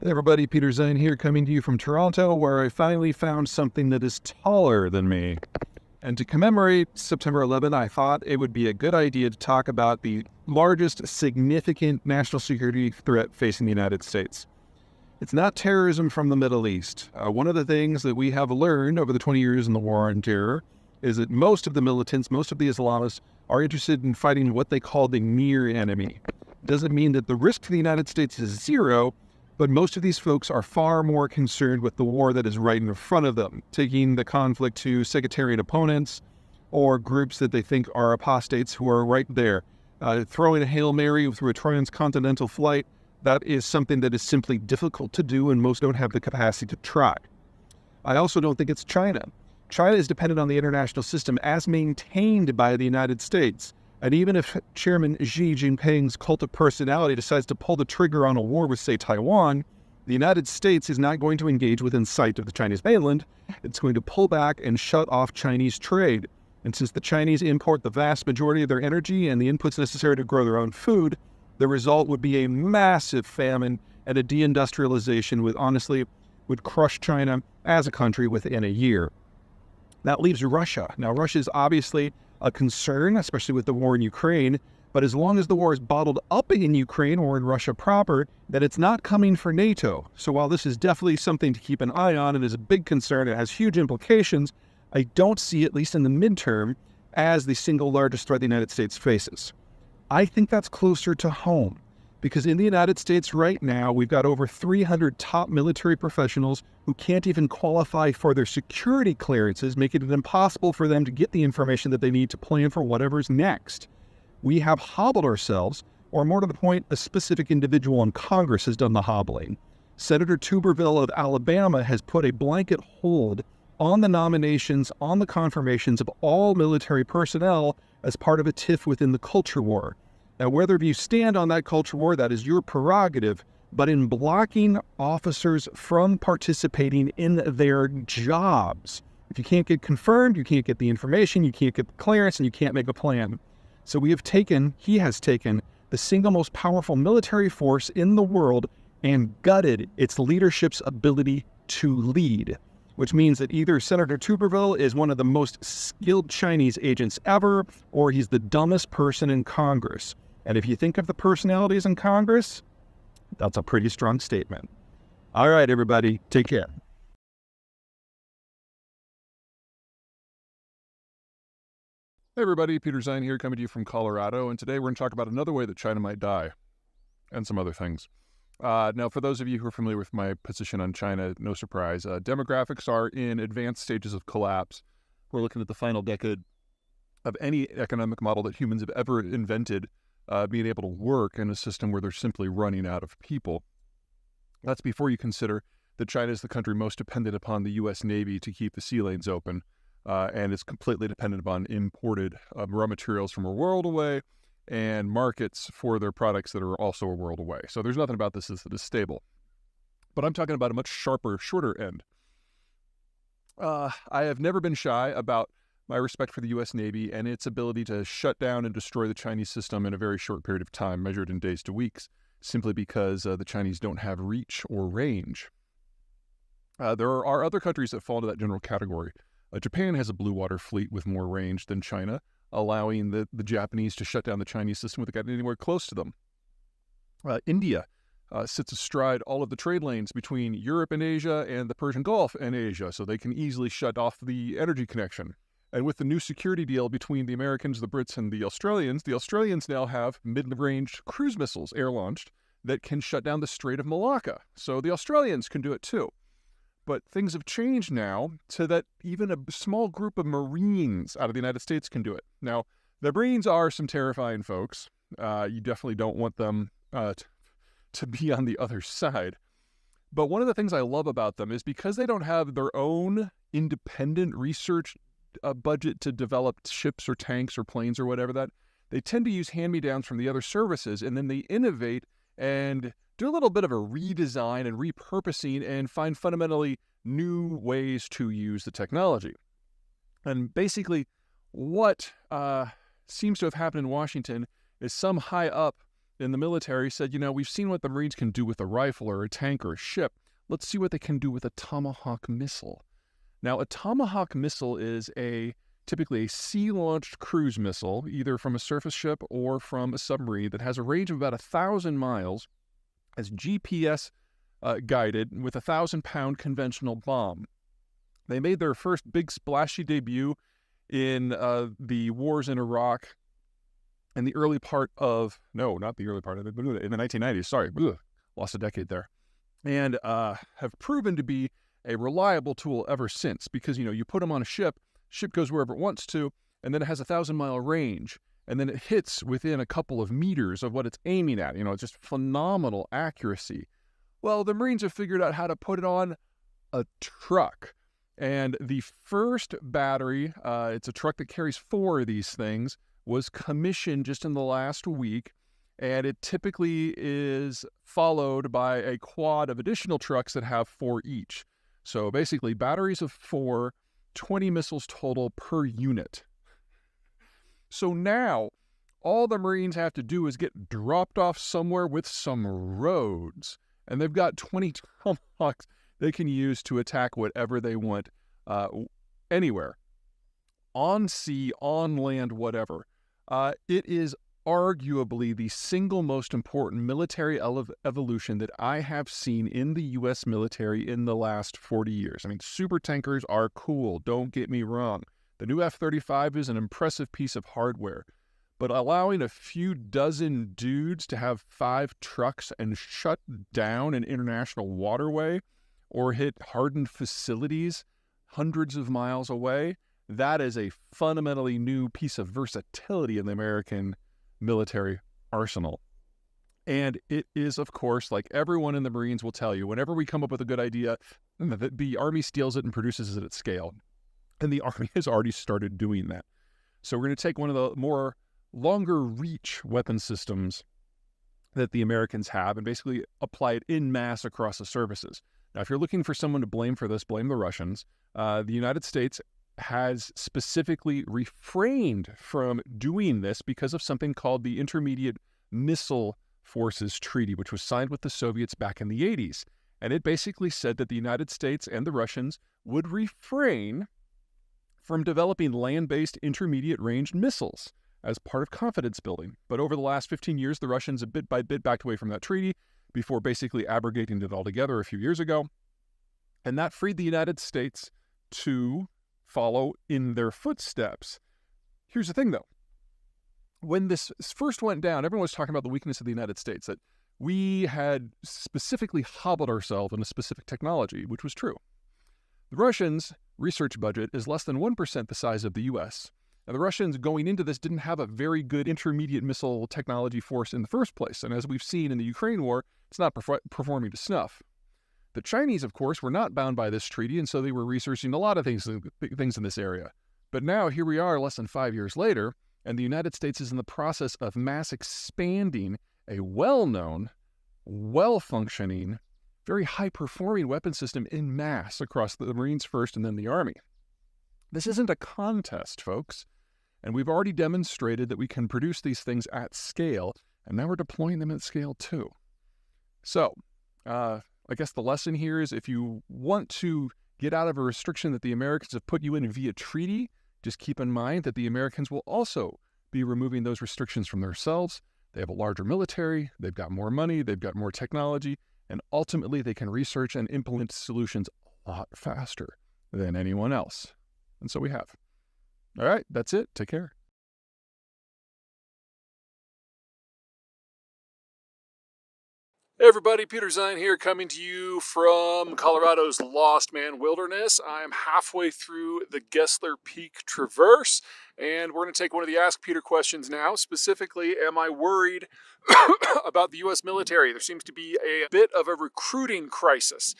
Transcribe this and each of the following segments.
Hey everybody, Peter Zeihan here, coming to you from Toronto, where I finally found something that is taller than me. And to commemorate September 11th, I thought it would be a good idea to talk about the largest significant national security threat facing the United States. It's not terrorism from the Middle East. One of the things that we have learned over the 20 years in the war on terror is that most of the militants, most of the Islamists, are interested in fighting what they call the near enemy. It doesn't mean that the risk to the United States is zero, but most of these folks are far more concerned with the war that is right in front of them, taking the conflict to sectarian opponents or groups that they think are apostates who are right there. Throwing a Hail Mary through a transcontinental flight, that is something that is simply difficult to do, and most don't have the capacity to try. I also don't think it's China. China is dependent on the international system as maintained by the United States. And even if Chairman Xi Jinping's cult of personality decides to pull the trigger on a war with, say, Taiwan, the United States is not going to engage within sight of the Chinese mainland. It's going to pull back and shut off Chinese trade. And since the Chinese import the vast majority of their energy and the inputs necessary to grow their own food, the result would be a massive famine and a deindustrialization would crush China as a country within a year. That leaves Russia. Now, Russia is obviously a concern, especially with the war in Ukraine, but as long as the war is bottled up in Ukraine or in Russia proper, then it's not coming for NATO. So while this is definitely something to keep an eye on and is a big concern, it has huge implications, I don't see, at least in the midterm, as the single largest threat the United States faces. I think that's closer to home, because in the United States right now, we've got over 300 top military professionals who can't even qualify for their security clearances, making it impossible for them to get the information that they need to plan for whatever's next. We have hobbled ourselves, or more to the point, a specific individual in Congress has done the hobbling. Senator Tuberville of Alabama has put a blanket hold on the nominations, on the confirmations of all military personnel as part of a tiff within the culture war. Now, whether you stand on that culture war, that is your prerogative, but in blocking officers from participating in their jobs, if you can't get confirmed, you can't get the information, you can't get the clearance, and you can't make a plan. So he has taken the single most powerful military force in the world and gutted its leadership's ability to lead, which means that either Senator Tuberville is one of the most skilled Chinese agents ever, or he's the dumbest person in Congress. And if you think of the personalities in Congress, that's a pretty strong statement. All right, everybody, take care. Hey everybody, Peter Zeihan here, coming to you from Colorado, and today we're going to talk about another way that China might die, and some other things. Now, for those of you who are familiar with my position on China, no surprise, demographics are in advanced stages of collapse. We're looking at the final decade of any economic model that humans have ever invented being able to work in a system where they're simply running out of people. That's before you consider that China is the country most dependent upon the U.S. Navy to keep the sea lanes open, and is completely dependent upon imported raw materials from a world away and markets for their products that are also a world away. So there's nothing about this that is stable. But I'm talking about a much sharper, shorter end. I have never been shy about my respect for the U.S. Navy and its ability to shut down and destroy the Chinese system in a very short period of time, measured in days to weeks, simply because the Chinese don't have reach or range. There are other countries that fall into that general category. Japan has a blue water fleet with more range than China, allowing the Japanese to shut down the Chinese system without getting anywhere close to them. India sits astride all of the trade lanes between Europe and Asia and the Persian Gulf and Asia, so they can easily shut off the energy connection. And with the new security deal between the Americans, the Brits, and the Australians now have mid-range cruise missiles air-launched that can shut down the Strait of Malacca. So the Australians can do it too. But things have changed now so that even a small group of Marines out of the United States can do it. Now, the Marines are some terrifying folks. You definitely don't want them to be on the other side. But one of the things I love about them is because they don't have their own independent research budget to develop ships or tanks or planes or whatever that, they tend to use hand-me-downs from the other services, and then they innovate and do a little bit of a redesign and repurposing and find fundamentally new ways to use the technology. And basically, what seems to have happened in Washington is some high up in the military said, we've seen what the Marines can do with a rifle or a tank or a ship. Let's see what they can do with a Tomahawk missile. Now, a Tomahawk missile is typically a sea-launched cruise missile, either from a surface ship or from a submarine, that has a range of about 1,000 miles, as GPS guided, with a 1,000-pound conventional bomb. They made their first big splashy debut in the wars in Iraq in the early part of, no, not the early part of it, in the 1990s, sorry, lost a decade there, and have proven to be a reliable tool ever since, because, you put them on a ship goes wherever it wants to, and then it has a 1,000-mile range, and then it hits within a couple of meters of what it's aiming at. It's just phenomenal accuracy. Well, the Marines have figured out how to put it on a truck. And the first battery, it's a truck that carries 4 of these things, was commissioned just in the last week. And it typically is followed by a quad of additional trucks that have 4 each. So basically, batteries of 4, 20 missiles total per unit. So now, all the Marines have to do is get dropped off somewhere with some roads. And they've got 20 Tomahawks they can use to attack whatever they want, anywhere. On sea, on land, whatever. It is arguably the single most important military evolution that I have seen in the U.S. military in the last 40 years. I mean, super tankers are cool, don't get me wrong. The new F-35 is an impressive piece of hardware. But allowing a few dozen dudes to have 5 trucks and shut down an international waterway or hit hardened facilities hundreds of miles away, that is a fundamentally new piece of versatility in the American military arsenal. And it is, of course, like everyone in the Marines will tell you, whenever we come up with a good idea, the Army steals it and produces it at scale. And the Army has already started doing that. So we're going to take one of the more longer reach weapon systems that the Americans have and basically apply it en masse across the services. Now, if you're looking for someone to blame for this, blame the Russians. The United States has specifically refrained from doing this because of something called the Intermediate Missile Forces Treaty, which was signed with the Soviets back in the 80s. And it basically said that the United States and the Russians would refrain from developing land-based intermediate-range missiles as part of confidence building. But over the last 15 years, the Russians have bit by bit backed away from that treaty before basically abrogating it altogether a few years ago. And that freed the United States to follow in their footsteps. Here's the thing, though. When this first went down, everyone was talking about the weakness of the United States, that we had specifically hobbled ourselves in a specific technology, which was true. The Russians' research budget is less than 1% the size of the U.S., and the Russians going into this didn't have a very good intermediate missile technology force in the first place. And as we've seen in the Ukraine war, it's not performing to snuff. The Chinese, of course, were not bound by this treaty, and so they were researching a lot of things in this area. But now, here we are less than 5 years later, and the United States is in the process of mass expanding a well-known, well-functioning, very high-performing weapon system in mass across the Marines first and then the Army. This isn't a contest, folks. And we've already demonstrated that we can produce these things at scale, and now we're deploying them at scale too. So, I guess the lesson here is if you want to get out of a restriction that the Americans have put you in via treaty, just keep in mind that the Americans will also be removing those restrictions from themselves. They have a larger military, they've got more money, they've got more technology, and ultimately they can research and implement solutions a lot faster than anyone else. And so we have. All right, that's it. Take care. Hey everybody, Peter Zeihan here, coming to you from Colorado's Lost Man Wilderness. I'm halfway through the Gessler Peak Traverse, and we're going to take one of the Ask Peter questions now. Specifically, am I worried about the U.S. military? There seems to be a bit of a recruiting crisis.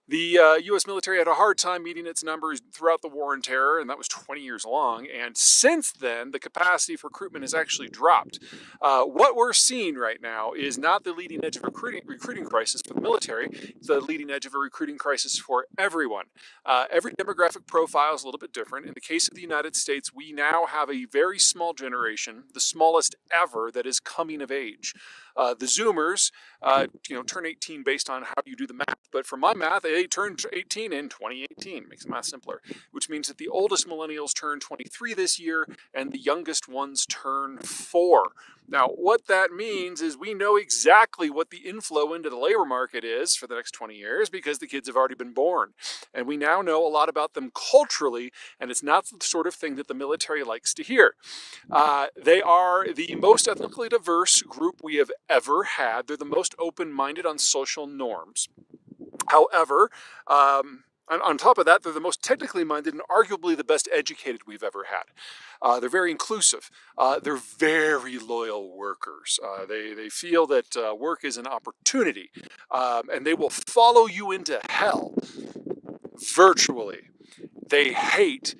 The U.S. military had a hard time meeting its numbers throughout the War on Terror, and that was 20 years long. And since then, the capacity for recruitment has actually dropped. What we're seeing right now is not the leading edge of recruiting crisis for the military, it's the leading edge of a recruiting crisis for everyone. Every demographic profile is a little bit different. In the case of the United States, we now have a very small generation, the smallest ever, that is coming of age. The Zoomers, turn 18 based on how you do the math. But for my math, they turned 18 in 2018. Makes the math simpler. Which means that the oldest millennials turn 23 this year, and the youngest ones turn 4. Now, what that means is we know exactly what the inflow into the labor market is for the next 20 years because the kids have already been born. And we now know a lot about them culturally, and it's not the sort of thing that the military likes to hear. They are the most ethnically diverse group we have ever had. They're the most open-minded on social norms. However, on top of that, they're the most technically minded and arguably the best educated we've ever had. They're very inclusive. They're very loyal workers. They feel that work is an opportunity, and they will follow you into hell virtually. They hate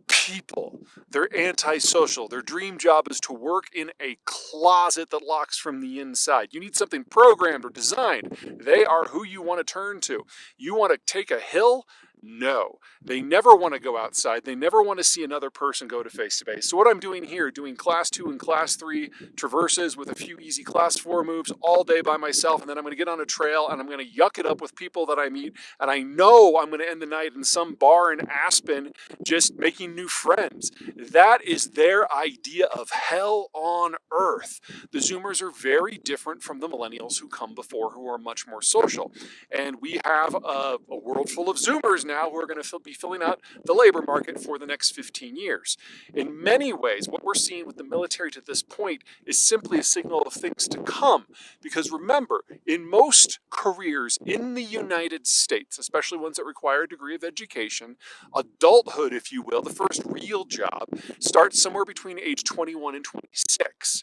people. They're antisocial. Their dream job is to work in a closet that locks from the inside. You need something programmed or designed. They are who you want to turn to. You want to take a hill? No. They never want to go outside. They never want to see another person go to face-to-face. So what I'm doing here, doing class 2 and class 3 traverses with a few easy class 4 moves all day by myself, and then I'm going to get on a trail and I'm going to yuck it up with people that I meet, and I know I'm going to end the night in some bar in Aspen just making new friends. That is their idea of hell on earth. The Zoomers are very different from the millennials who come before, who are much more social. And we have a world full of Zoomers now who are going to be filling out the labor market for the next 15 years. In many ways, what we're seeing with the military to this point is simply a signal of things to come. Because remember, in most careers in the United States, especially ones that require a degree of education, adulthood, if you will, the first real job, starts somewhere between age 21 and 26.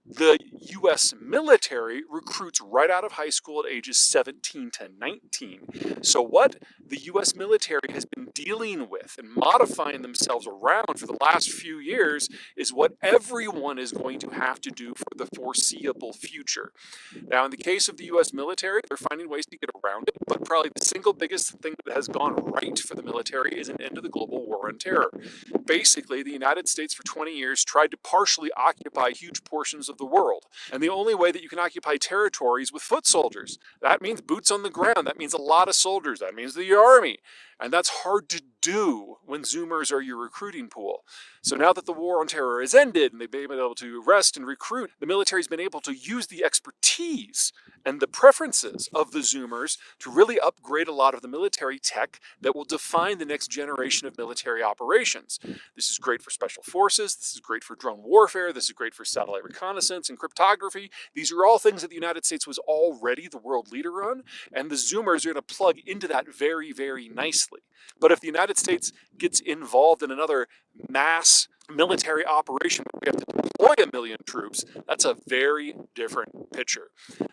The U.S. military recruits right out of high school at ages 17 to 19. So what the U.S. military has been dealing with and modifying themselves around for the last few years is what everyone is going to have to do for the foreseeable future. Now, in the case of the U.S. military, they're finding ways to get around it, but probably the single biggest thing that has gone right for the military is an end to the global war on terror. Basically, the United States for 20 years tried to partially occupy huge portions of the world. And the only way that you can occupy territories with foot soldiers. That means boots on the ground. That means a lot of soldiers. That means the army. And that's hard to do when Zoomers are your recruiting pool. So now that the war on terror has ended and they've been able to rest and recruit, the military's been able to use the expertise and the preferences of the Zoomers to really upgrade a lot of the military tech that will define the next generation of military operations. This is great for special forces. This is great for drone warfare. This is great for satellite reconnaissance and cryptography. These are all things that the United States was already the world leader on, and the Zoomers are going to plug into that very, very nicely. But if the United States gets involved in another mass military operation where we have to deploy 1 million troops, that's a very different picture.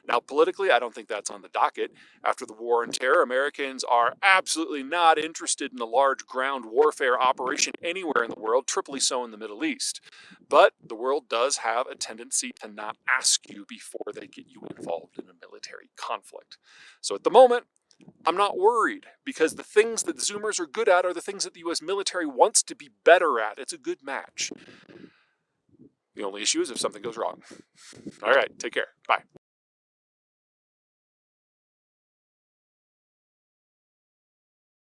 Now, politically, I don't think that's on the docket. After the war on terror, Americans are absolutely not interested in a large ground warfare operation anywhere in the world, triply so in the Middle East. But the world does have a tendency to not ask you before they get you involved in a military conflict. So at the moment, I'm not worried because the things that the Zoomers are good at are the things that the U.S. military wants to be better at. It's a good match. The only issue is if something goes wrong. All right, take care. Bye.